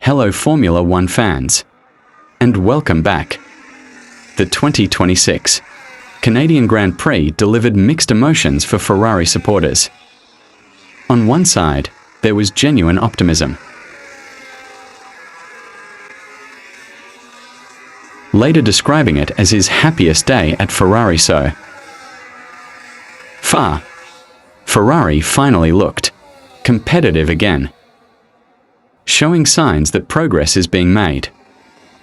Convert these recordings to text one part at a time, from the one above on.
Hello Formula One fans, and welcome back. The 2026 Canadian Grand Prix delivered mixed emotions for Ferrari supporters. On one side, there was genuine optimism. Later describing it as his happiest day at Ferrari so far. Ferrari finally looked competitive again, showing signs that progress is being made.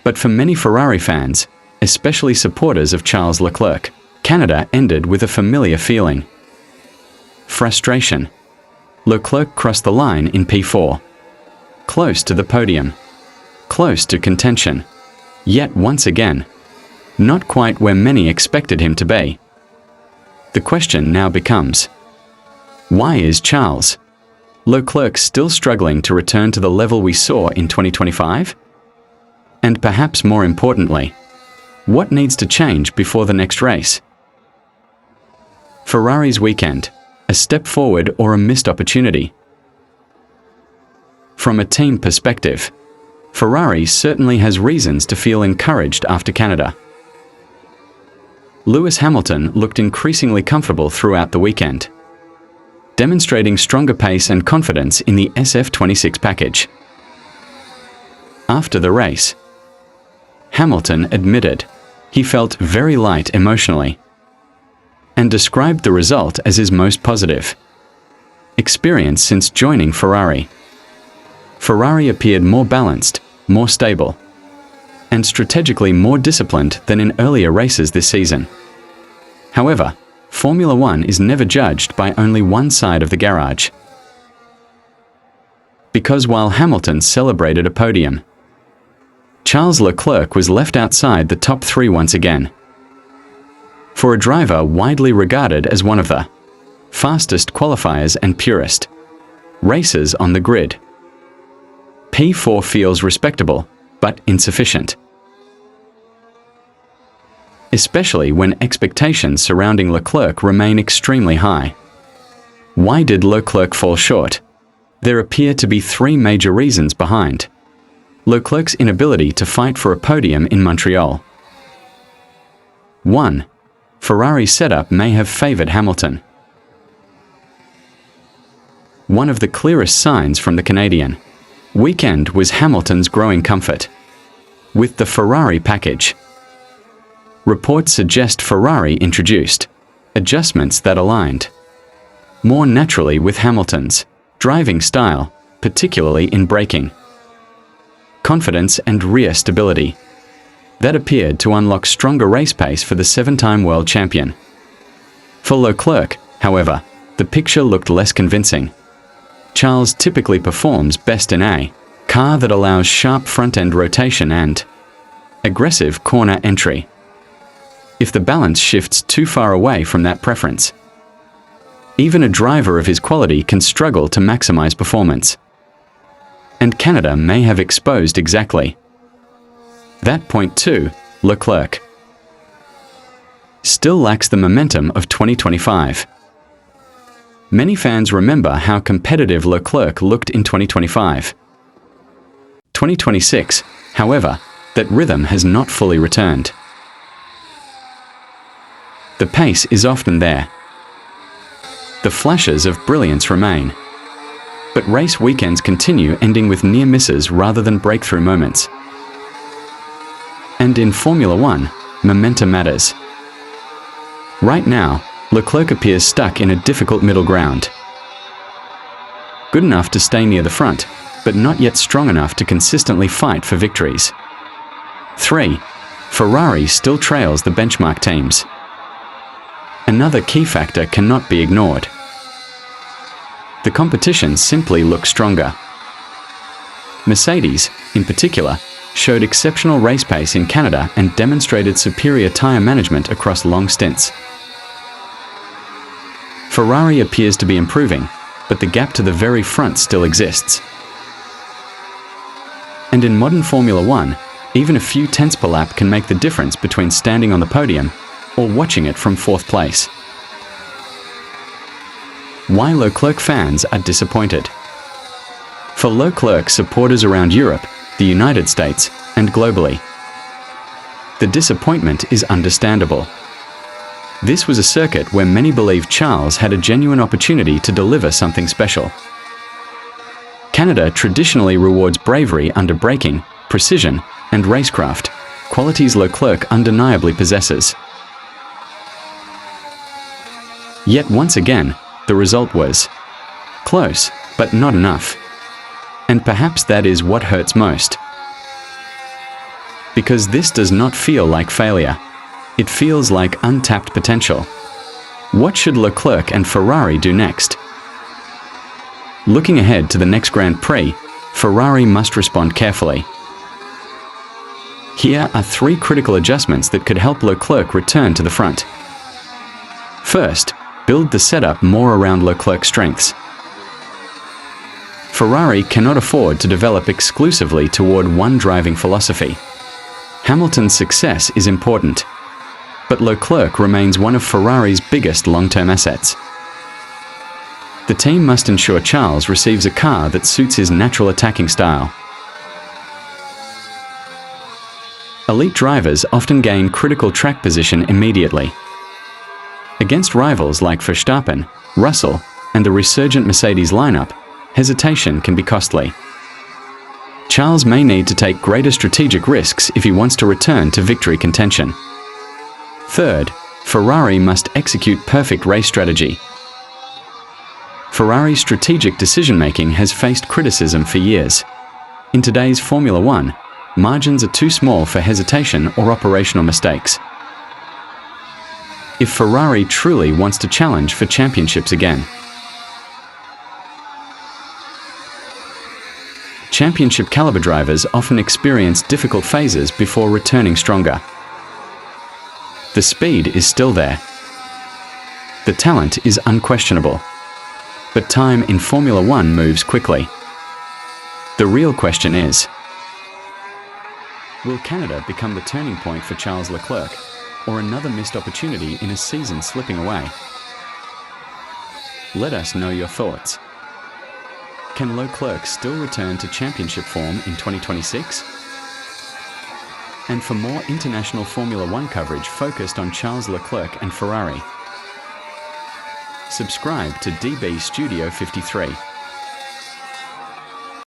But for many Ferrari fans, especially supporters of Charles Leclerc, Canada ended with a familiar feeling. Frustration. Leclerc crossed the line in P4. Close to the podium. Close to contention. Yet once again, not quite where many expected him to be. The question now becomes, why is Charles Leclerc still struggling to return to the level we saw in 2025? And perhaps more importantly, what needs to change before the next race? Ferrari's weekend, a step forward or a missed opportunity? From a team perspective, Ferrari certainly has reasons to feel encouraged after Canada. Lewis Hamilton looked increasingly comfortable throughout the weekend, demonstrating stronger pace and confidence in the SF26 package. After the race, Hamilton admitted he felt very light emotionally and described the result as his most positive experience since joining Ferrari. Ferrari appeared more balanced, more stable, and strategically more disciplined than in earlier races this season. However, Formula One is never judged by only one side of the garage. Because while Hamilton celebrated a podium, Charles Leclerc was left outside the top three once again. For a driver widely regarded as one of the fastest qualifiers and purest racers on the grid, P4 feels respectable, but insufficient. Especially when expectations surrounding Leclerc remain extremely high. Why did Leclerc fall short? There appear to be three major reasons behind Leclerc's inability to fight for a podium in Montreal. 1. Ferrari's setup may have favored Hamilton. One of the clearest signs from the Canadian weekend was Hamilton's growing comfort with the Ferrari package. Reports suggest Ferrari introduced adjustments that aligned more naturally with Hamilton's driving style, particularly in braking, confidence and rear stability, that appeared to unlock stronger race pace for the seven-time world champion. For Leclerc, however, the picture looked less convincing. Charles typically performs best in a car that allows sharp front-end rotation and aggressive corner entry. If the balance shifts too far away from that preference, even a driver of his quality can struggle to maximize performance. And Canada may have exposed exactly that point too. Leclerc still lacks the momentum of 2025. Many fans remember how competitive Leclerc looked in 2025. 2026, however, that rhythm has not fully returned. The pace is often there. The flashes of brilliance remain. But race weekends continue, ending with near misses rather than breakthrough moments. And in Formula One, momentum matters. Right now, Leclerc appears stuck in a difficult middle ground. Good enough to stay near the front, but not yet strong enough to consistently fight for victories. 3. Ferrari still trails the benchmark teams. Another key factor cannot be ignored. The competition simply looks stronger. Mercedes, in particular, showed exceptional race pace in Canada and demonstrated superior tyre management across long stints. Ferrari appears to be improving, but the gap to the very front still exists. And in modern Formula One, even a few tenths per lap can make the difference between standing on the podium or watching it from fourth place. Why Leclerc fans are disappointed? For Leclerc supporters around Europe, the United States, and globally. The disappointment is understandable. This was a circuit where many believed Charles had a genuine opportunity to deliver something special. Canada traditionally rewards bravery under braking, precision, and racecraft, qualities Leclerc undeniably possesses. Yet once again, the result was close, but not enough. And perhaps that is what hurts most. Because this does not feel like failure. It feels like untapped potential. What should Leclerc and Ferrari do next? Looking ahead to the next Grand Prix, Ferrari must respond carefully. Here are 3 critical adjustments that could help Leclerc return to the front. First, build the setup more around Leclerc's strengths. Ferrari cannot afford to develop exclusively toward one driving philosophy. Hamilton's success is important, but Leclerc remains one of Ferrari's biggest long-term assets. The team must ensure Charles receives a car that suits his natural attacking style. Elite drivers often gain critical track position immediately. Against rivals like Verstappen, Russell, and the resurgent Mercedes lineup, hesitation can be costly. Charles may need to take greater strategic risks if he wants to return to victory contention. Third, Ferrari must execute perfect race strategy. Ferrari's strategic decision-making has faced criticism for years. In today's Formula One, margins are too small for hesitation or operational mistakes. If Ferrari truly wants to challenge for championships again. Championship-caliber drivers often experience difficult phases before returning stronger. The speed is still there. The talent is unquestionable. But time in Formula One moves quickly. The real question is, will Canada become the turning point for Charles Leclerc, or another missed opportunity in a season slipping away? Let us know your thoughts. Can Leclerc still return to championship form in 2026? And for more international Formula One coverage focused on Charles Leclerc and Ferrari, subscribe to DB Studio 53.